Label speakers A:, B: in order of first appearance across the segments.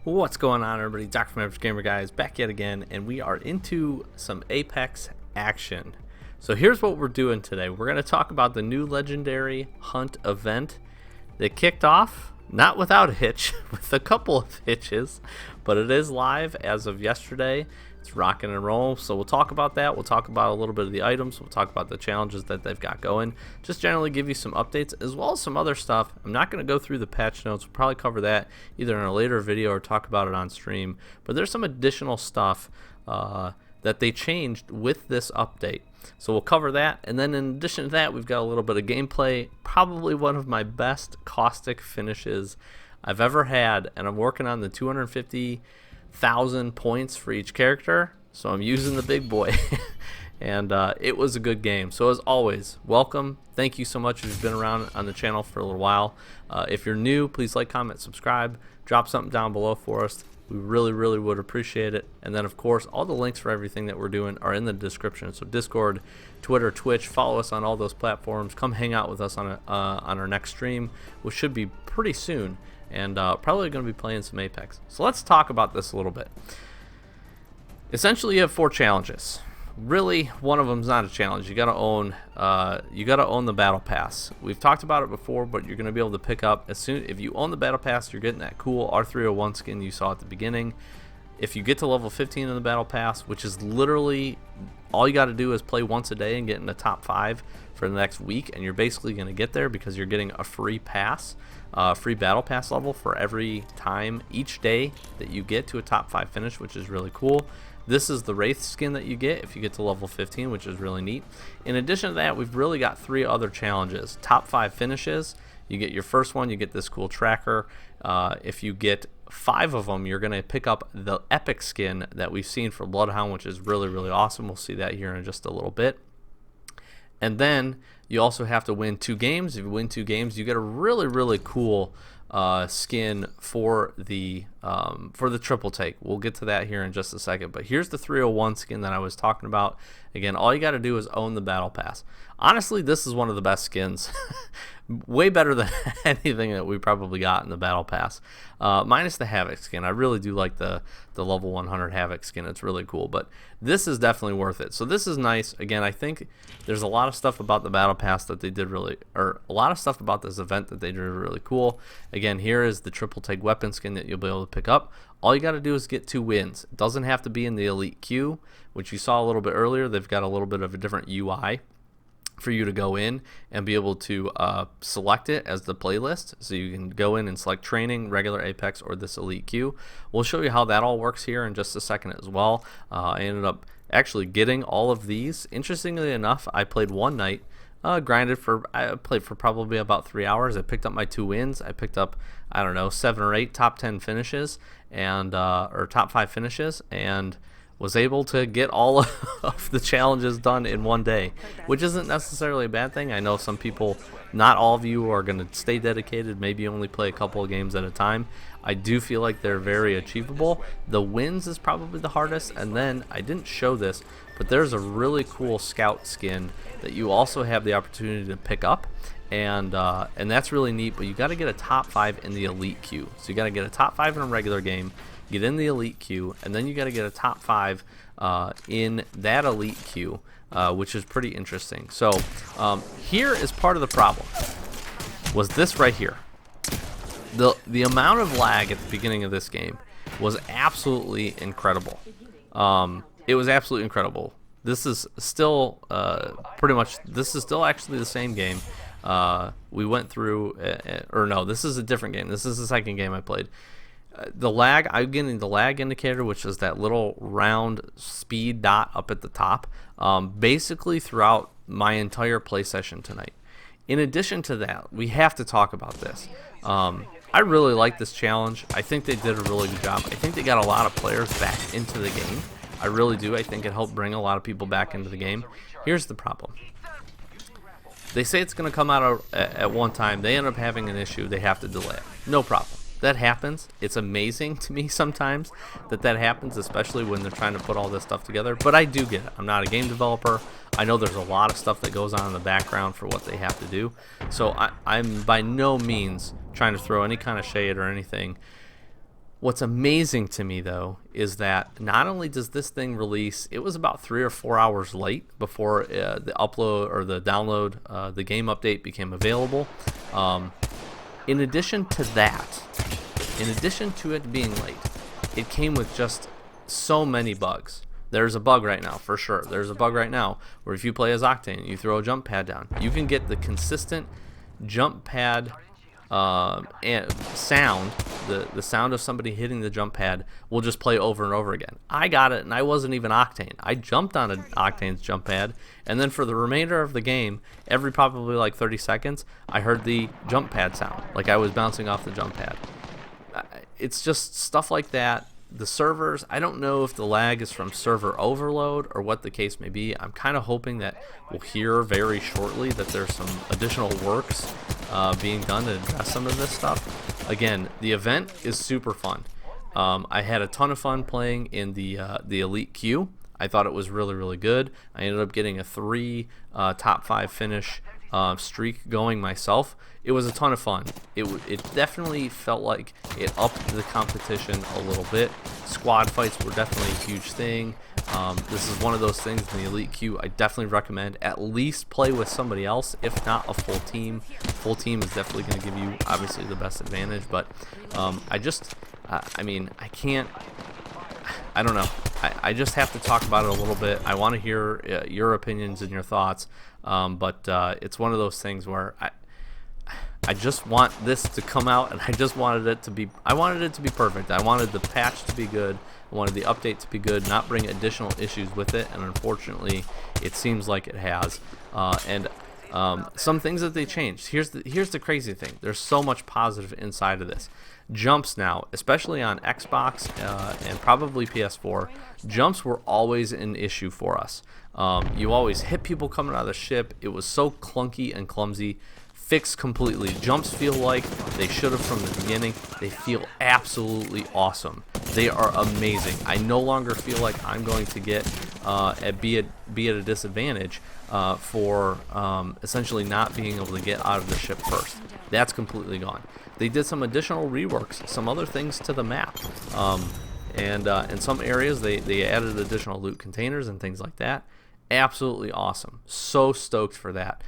A: What's going on, everybody? Dr. Mavericks Gamer Guys back yet again, and we are into some Apex action. So here's what we're doing today. We're going to talk about the new legendary hunt event that kicked off, not without a hitch, with a couple of hitches, but it is live as of yesterday. It's rocking and rolling, so we'll talk about that. We'll talk about a little bit of the items. We'll talk about the challenges that they've got going. Just generally give you some updates as well as some other stuff. I'm not going to go through the patch notes. We'll probably cover that either in a later video or talk about it on stream. But there's some additional stuff that they changed with this update. So we'll cover that, and then in addition to that, we've got a little bit of gameplay. Probably one of my best caustic finishes I've ever had, and I'm working on the 250,000 points for each character, so I'm using the big boy. And it was a good game. So as always, welcome. Thank you so much if you've been around on the channel for a little while. If you're new, please like, comment, subscribe, drop something down below for us. We really would appreciate it. And then of course, all the links for everything that we're doing are in the description. So Discord, Twitter, Twitch, follow us on all those platforms. Come hang out with us on our next stream, which should be pretty soon, and probably going to be playing some Apex. So let's talk about this a little bit. Essentially, you have 4 challenges. Really, one of them is not a challenge. You gotta own the battle pass. We've talked about it before, but you're gonna be able to pick up as soon if you own the battle pass. You're getting that cool R301 skin you saw at the beginning. If you get to level 15 in the battle pass, which is literally all you got to do is play once a day and get in the top 5 for the next week, and you're basically going to get there because you're getting a free pass, free battle pass level for every time each day that you get to a top 5 finish, which is really cool. This is the Wraith skin that you get if you get to level 15, which is really neat. In addition to that, we've really got 3 other challenges. Top 5 finishes. You get your first one, you get this cool tracker. If you get 5 of them, you're going to pick up the epic skin that we've seen for Bloodhound, which is really awesome. We'll see that here in just a little bit. And then you also have to win 2 games. If you win 2 games, you get a really cool skin for the triple take. We'll get to that here in just a second. But here's the 301 skin that I was talking about. Again, all you got to do is own the battle pass. Honestly, this is one of the best skins. Way better than anything that we probably got in the battle pass, minus the Havoc skin. I really do like the level 100 Havoc skin. It's really cool, but this is definitely worth it. So this is nice. Again, I think there's a lot of stuff about the battle pass that they did a lot of stuff about this event that they did really cool. Again, here is the triple take weapon skin that you'll be able to pick up. All you got to do is get 2 wins. It doesn't have to be in the elite queue, which you saw a little bit earlier. They've got a little bit of a different UI for you to go in and be able to select it as the playlist, so you can go in and select training, regular Apex, or this elite queue. We'll show you how that all works here in just a second as well. I ended up actually getting all of these. Interestingly enough, I played one night, I played for probably about 3 hours. I picked up my 2 wins. I picked up, I don't know, 7 or 8 top 10 finishes, and or top 5 finishes, and was able to get all of the challenges done in one day, which isn't necessarily a bad thing. I know some people, not all of you are going to stay dedicated, maybe only play a couple of games at a time. I do feel like they're very achievable. The wins is probably the hardest, and then I didn't show this, but there's a really cool scout skin that you also have the opportunity to pick up, and that's really neat. But you got to get a top 5 in the elite queue. So you got to get a top 5 in a regular game, get in the elite queue, and then you got to get a top 5 in that elite queue, which is pretty interesting. So here is part of the problem, was this right here. The amount of lag at the beginning of this game was absolutely incredible. It was absolutely incredible. This is still this is still actually the same game. We went through, or no, this is a different game. This is the second game I played. The lag, I'm getting the lag indicator, which is that little round speed dot up at the top, basically throughout my entire play session tonight. In addition to that, we have to talk about this. I really like this challenge. I think they did a really good job. I think they got a lot of players back into the game. I really do. I think it helped bring a lot of people back into the game. Here's the problem. They say it's going to come out at one time. They end up having an issue. They have to delay it. No problem. That happens. It's amazing to me sometimes that happens, especially when they're trying to put all this stuff together. But I do get it. I'm not a game developer. I know there's a lot of stuff that goes on in the background for what they have to do. So I'm by no means trying to throw any kind of shade or anything. What's amazing to me, though, is that not only does this thing release, it was about 3 or 4 hours late before the upload or the download, the game update became available. In addition to that, in addition to it being late, it came with just so many bugs. There's a bug right now, for sure. There's a bug right now where if you play as Octane, you throw a jump pad down, you can get the consistent jump pad and sound, the sound of somebody hitting the jump pad will just play over and over again. I got it, and I wasn't even Octane. I jumped on Octane's jump pad, and then for the remainder of the game, every probably like 30 seconds, I heard the jump pad sound, like I was bouncing off the jump pad. It's just stuff like that. The servers, I don't know if the lag is from server overload or what the case may be. I'm kind of hoping that we'll hear very shortly that there's some additional works being done to address some of this stuff. Again, the event is super fun. I had a ton of fun playing in the Elite Queue. I thought it was really, really good. I ended up getting a 3 top 5 finish streak going myself. It was a ton of fun. It definitely felt like it upped the competition a little bit. Squad fights were definitely a huge thing. This is one of those things in the Elite Queue I definitely recommend at least play with somebody else, if not a full team. Full team is definitely going to give you obviously the best advantage, but I mean, I don't know. I just have to talk about it a little bit. I want to hear your opinions and your thoughts, but it's one of those things where I just want this to come out, and I wanted it to be perfect. I wanted the patch to be good. I wanted the update to be good, not bring additional issues with it, and unfortunately, it seems like it has. Some things that they changed. Here's the crazy thing. There's so much positive inside of this. Jumps now, especially on Xbox and probably PS4, jumps were always an issue for us. You always hit people coming out of the ship. It was so clunky and clumsy. Fixed completely. Jumps feel like they should have from the beginning. They feel absolutely awesome. They are amazing. I no longer feel like I'm going to be at a disadvantage for essentially not being able to get out of the ship first. That's completely gone. They did some additional reworks, some other things to the map. And in some areas, they added additional loot containers and things like that. Absolutely awesome. So stoked for that.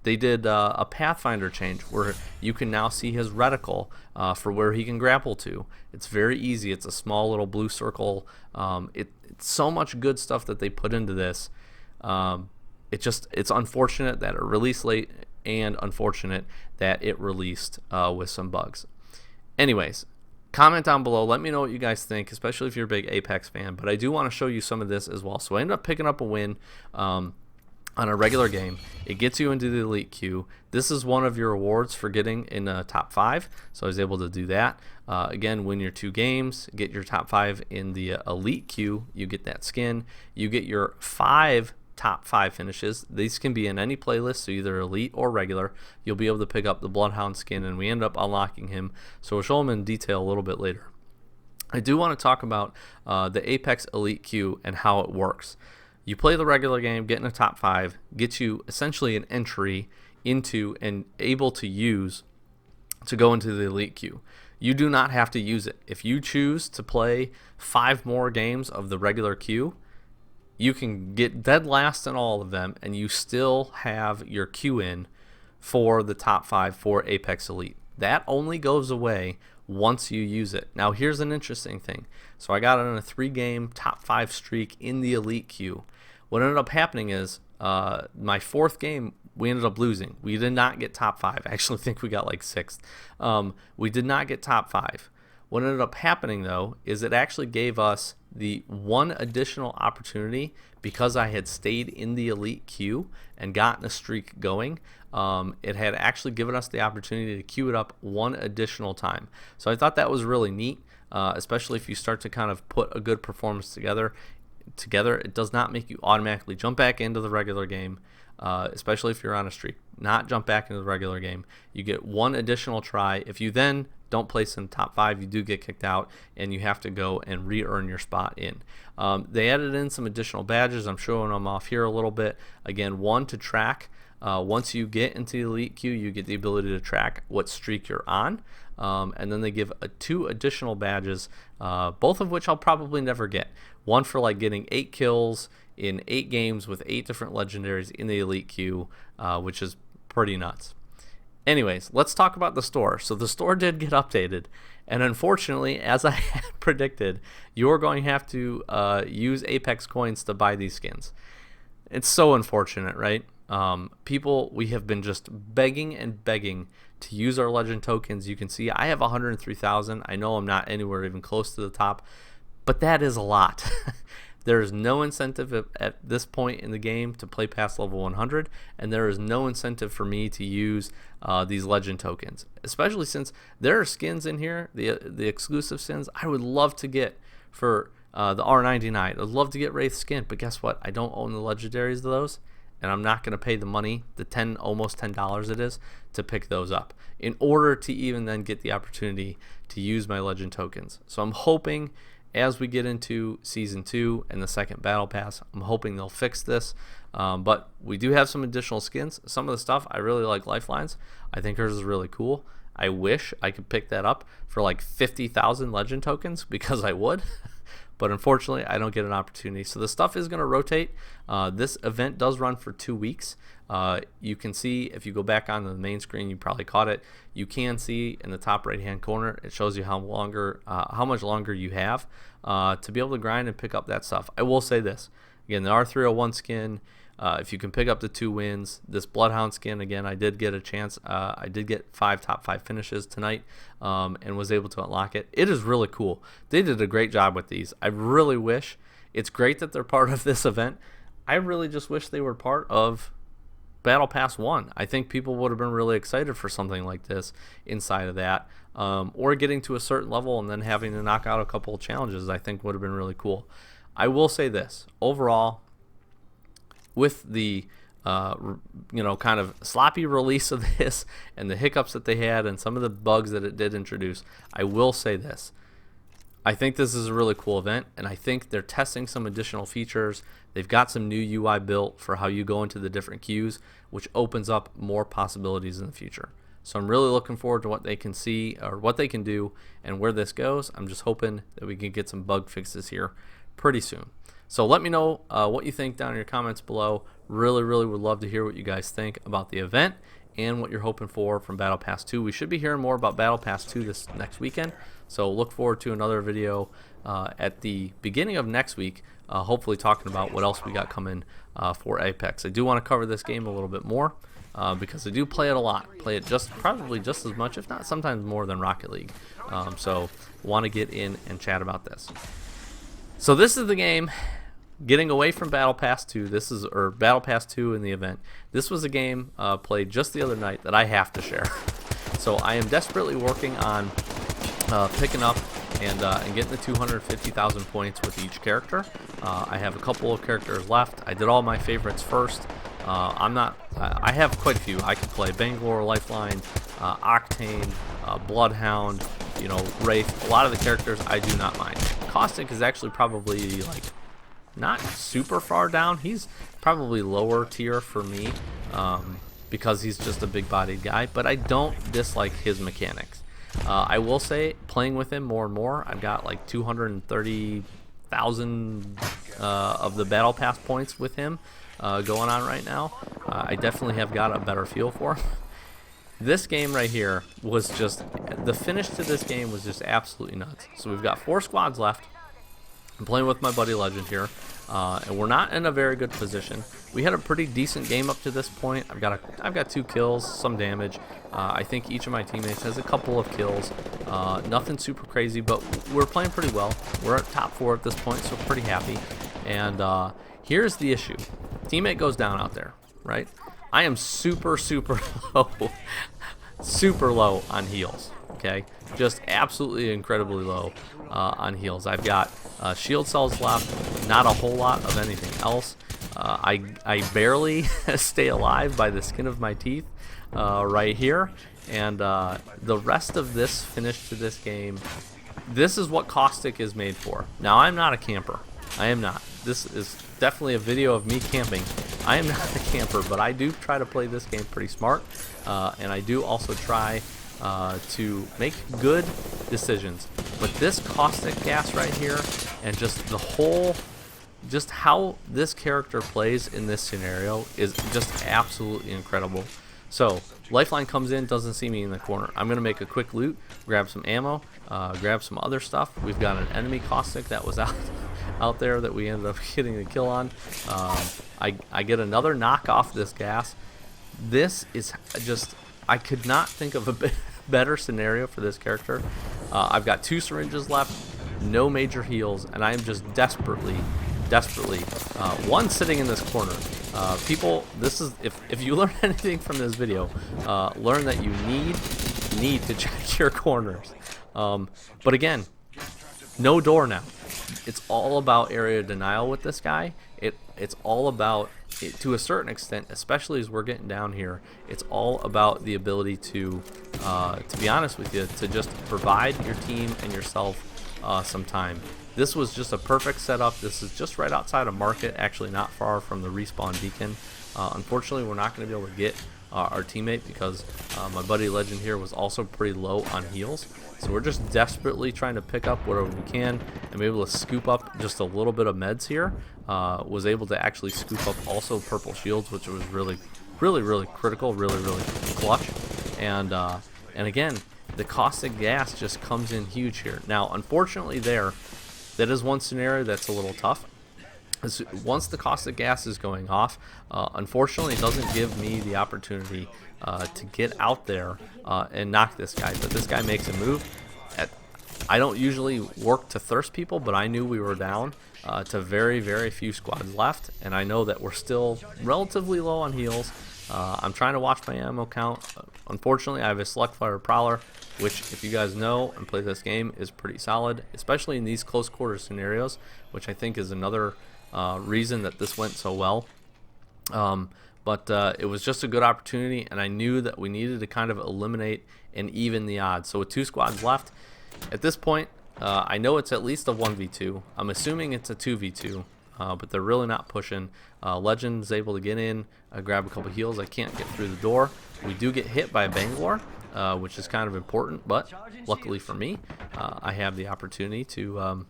A: They did a Pathfinder change where you can now see his reticle for where he can grapple to. It's very easy. It's a small little blue circle. It's so much good stuff that they put into this. It's unfortunate that it released late, and unfortunate that it released with some bugs. Anyways, comment down below. Let me know what you guys think, especially if you're a big Apex fan. But I do want to show you some of this as well. So I ended up picking up a win on a regular game. It gets you into the Elite Queue. This is one of your awards for getting in the top 5, so I was able to do that. Again, win your 2 games, get your top 5 in the Elite Queue, you get that skin. You get your 5 top 5 finishes. These can be in any playlist, so either Elite or regular. You'll be able to pick up the Bloodhound skin, and we end up unlocking him, so we'll show him in detail a little bit later. I do want to talk about the Apex Elite Queue and how it works. You play the regular game, get in a top 5, gets you essentially an entry into and able to use to go into the Elite Queue. You do not have to use it. If you choose to play 5 more games of the regular queue, you can get dead last in all of them, and you still have your queue in for the top 5 for Apex Elite. That only goes away once you use it. Now, here's an interesting thing. So I got on a 3-game top 5 streak in the Elite Queue. What ended up happening is my 4th game, we ended up losing. We did not get top 5. I actually think we got like 6th. We did not get top 5. What ended up happening, though, is it actually gave us the one additional opportunity because I had stayed in the Elite Queue and gotten a streak going. It had actually given us the opportunity to queue it up one additional time. So I thought that was really neat, especially if you start to kind of put a good performance together. It does not make you automatically jump back into the regular game, especially if you're on a streak. Not jump back into the regular game. You get one additional try. If you then don't place in the top 5, you do get kicked out, and you have to go and re-earn your spot in. They added in some additional badges. I'm showing them off here a little bit. Again, one to track. Once you get into the Elite Queue, you get the ability to track what streak you're on. and then they give 2 additional badges, both of which I'll probably never get. One for like getting 8 kills in 8 games with 8 different legendaries in the elite queue, which is pretty nuts. Anyways, let's talk about the store. So the store did get updated, and unfortunately, as I had predicted, you're going to have to use Apex coins to buy these skins. It's so unfortunate, right? People, we have been just begging and begging to use our legend tokens. You can see I have 103,000. I know I'm not anywhere even close to the top, but that is a lot. There is no incentive at this point in the game to play past level 100, and there is no incentive for me to use these legend tokens, especially since there are skins in here, the exclusive skins I would love to get for the R99. I'd love to get Wraith skin, but guess what? I don't own the legendaries of those, and I'm not going to pay the money, the almost $10 it is, to pick those up in order to even then get the opportunity to use my legend tokens. So I'm hoping as we get into Season 2 and the second Battle Pass, I'm hoping they'll fix this. But we do have some additional skins. Some of the stuff, I really like Lifelines. I think hers is really cool. I wish I could pick that up for like 50,000 legend tokens, because I would. But unfortunately, I don't get an opportunity. So the stuff is going to rotate. This event does run for 2 weeks. You can see, if you go back on the main screen, you probably caught it. You can see in the top right-hand corner, it shows you how much longer you have to be able to grind and pick up that stuff. I will say this. Again, the R301 skin, if you can pick up the 2 wins, this Bloodhound skin, again, I did get a chance. I did get 5 top 5 finishes tonight, and was able to unlock it. It is really cool. They did a great job with these. I really wish, it's great that they're part of this event. I really just wish they were part of Battle Pass 1. I think people would have been really excited for something like this inside of that, or getting to a certain level and then having to knock out a couple of challenges, I think would have been really cool. I will say this, overall, with the kind of sloppy release of this and the hiccups that they had and some of the bugs that it did introduce, I will say this. I think this is a really cool event, and I think they're testing some additional features. They've got some new UI built for how you go into the different queues, which opens up more possibilities in the future. So I'm really looking forward to what they can see, or what they can do, and where this goes. I'm just hoping that we can get some bug fixes here pretty soon. So let me know what you think down in your comments below. Really would love to hear what you guys think about the event and what you're hoping for from Battle Pass 2. We should be hearing more about Battle Pass 2 this next weekend, so look forward to another video at the beginning of next week, hopefully talking about what else we got coming for Apex. I do want to cover this game a little bit more because I do play it a lot. Play it probably just as much, if not sometimes more, than Rocket League. So want to get in and chat about this. So this is the game. Getting away from Battle Pass 2, Battle Pass 2 in the event. This was a game played just the other night that I have to share. So I am desperately working on picking up and getting the 250,000 points with each character. I have a couple of characters left. I did all my favorites first. I have quite a few. I can play Bangalore, Lifeline, Octane, Bloodhound, Wraith. A lot of the characters I do not mind. Caustic is actually probably like not super far down. He's probably lower tier for me because he's just a big bodied guy, but I don't dislike his mechanics. I will say, playing with him more and more, I've got like 230,000 of the Battle Pass points with him going on right now. I definitely have got a better feel for him. This game right here was just, the finish to this game was just absolutely nuts. So we've got 4 squads left. I'm playing with my buddy Legend here, and we're not in a very good position. We had a pretty decent game up to this point. I've got 2 kills, some damage. I think each of my teammates has a couple of kills. Nothing super crazy, but we're playing pretty well. We're at top 4 at this point, so pretty happy. And here's the issue. Teammate goes down out there, right? I am super low, super low on heals. Okay, just absolutely incredibly low on heals. I've got shield cells left, not a whole lot of anything else. I barely stay alive by the skin of my teeth right here, and the rest of this finish to this game, this is what Caustic is made for. Now, I'm not a camper. I am not. This is definitely a video of me camping. I am not a camper, but I do try to play this game pretty smart, and I do also try to make good decisions. But this caustic gas right here, and just the whole, just how this character plays in this scenario is just absolutely incredible. So lifeline comes in, doesn't see me in the corner. I'm gonna make a quick loot, grab some ammo, grab some other stuff. We've got an enemy caustic that was out there that we ended up getting a kill on. I get another knock off this gas. This is just, I could not think of a better scenario for this character. I've got 2 syringes left, no major heals, and I am just desperately, one sitting in this corner. People, this is, if you learn anything from this video, learn that you need to check your corners. But again, no door now. It's all about area denial with this guy. It's all about, to a certain extent, especially as we're getting down here, it's all about the ability to be honest with you, to just provide your team and yourself some time. This was just a perfect setup. This is just right outside of Market, actually not far from the respawn beacon. Unfortunately, we're not going to be able to get our teammate because my buddy Legend here was also pretty low on heals. So we're just desperately trying to pick up whatever we can and be able to scoop up just a little bit of meds here. Was able to actually scoop up also purple shields, which was really critical, really clutch. And again, the caustic gas just comes in huge here. Now, unfortunately, that is one scenario that's a little tough. Once the caustic gas is going off, unfortunately, it doesn't give me the opportunity to get out there and knock this guy. But this guy makes a move. I don't usually work to thirst people, but I knew we were down to very few squads left, and I know that we're still relatively low on heals. I'm trying to watch my ammo count. Unfortunately, I have a select fire prowler, which, if you guys know and play this game, is pretty solid, especially in these close quarter scenarios, which I think is another reason that this went so well. But it was just a good opportunity, and I knew that we needed to kind of eliminate and even the odds. So with 2 squads left, at this point, I know it's at least a 1v2. I'm assuming it's a 2v2, but they're really not pushing. Legend's able to get in, grab a couple heals. I can't get through the door. We do get hit by Bangalore, which is kind of important, but luckily for me, I have the opportunity to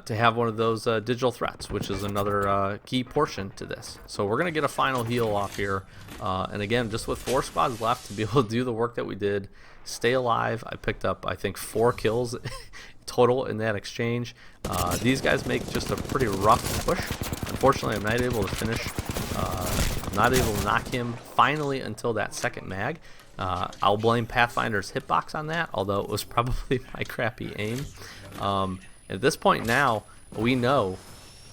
A: have one of those digital threats, which is another key portion to this. So we're going to get a final heal off here. And again, just with 4 squads left to be able to do the work that we did, stay alive. I picked up, I think, 4 kills total in that exchange. These guys make just a pretty rough push. Unfortunately, I'm not able to finish. I'm not able to knock him finally until that second mag. I'll blame Pathfinder's hitbox on that, although it was probably my crappy aim. At this point now, we know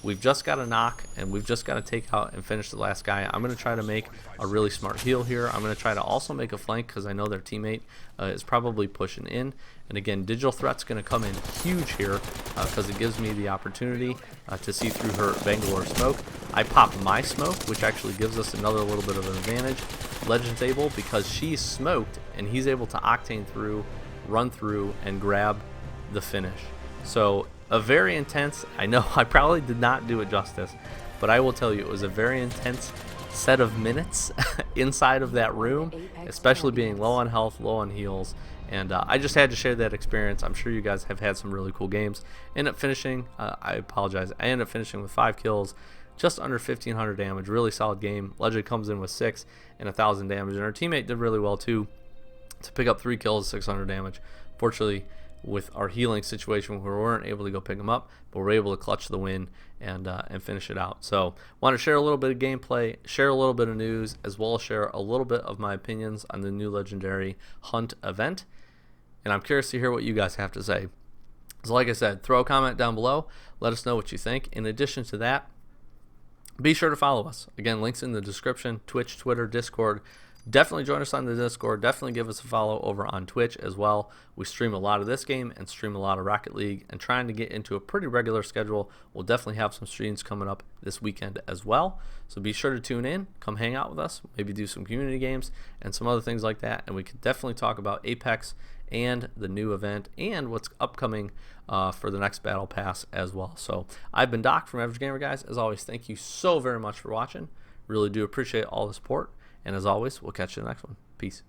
A: we've just got to knock, and we've just got to take out and finish the last guy. I'm going to try to make a really smart heal here. I'm going to try to also make a flank because I know their teammate is probably pushing in. And again, digital threat's going to come in huge here because it gives me the opportunity to see through her Bangalore smoke. I pop my smoke, which actually gives us another little bit of an advantage. Legend's able, because she's smoked, and he's able to octane through, run through, and grab the finish. So a very intense, I know I probably did not do it justice, but I will tell you it was a very intense set of minutes inside of that room, especially being low on health, low on heals, and I just had to share that experience. I'm sure you guys have had some really cool games. Ended up finishing, I apologize, I ended up finishing with 5 kills, just under 1500 damage, really solid game. Legend comes in with 6 and 1000 damage, and our teammate did really well too to pick up 3 kills, 600 damage. Fortunately, with our healing situation, we weren't able to go pick them up, but we're able to clutch the win and finish it out. So want to share a little bit of gameplay, share a little bit of news, as well as share a little bit of my opinions on the new Legendary Hunt event, and I'm curious to hear what you guys have to say. So like I said, throw a comment down below, let us know what you think. In addition to that, be sure to follow us. Again, links in the description: Twitch, Twitter, Discord. Definitely join us on the Discord. Definitely give us a follow over on Twitch as well. We stream a lot of this game and stream a lot of Rocket League, and trying to get into a pretty regular schedule. We'll definitely have some streams coming up this weekend as well. So be sure to tune in, come hang out with us, maybe do some community games and some other things like that. And we could definitely talk about Apex and the new event and what's upcoming for the next Battle Pass as well. So I've been Doc from Average Gamer, guys. As always, thank you so very much for watching. Really do appreciate all the support. And as always, we'll catch you in the next one. Peace.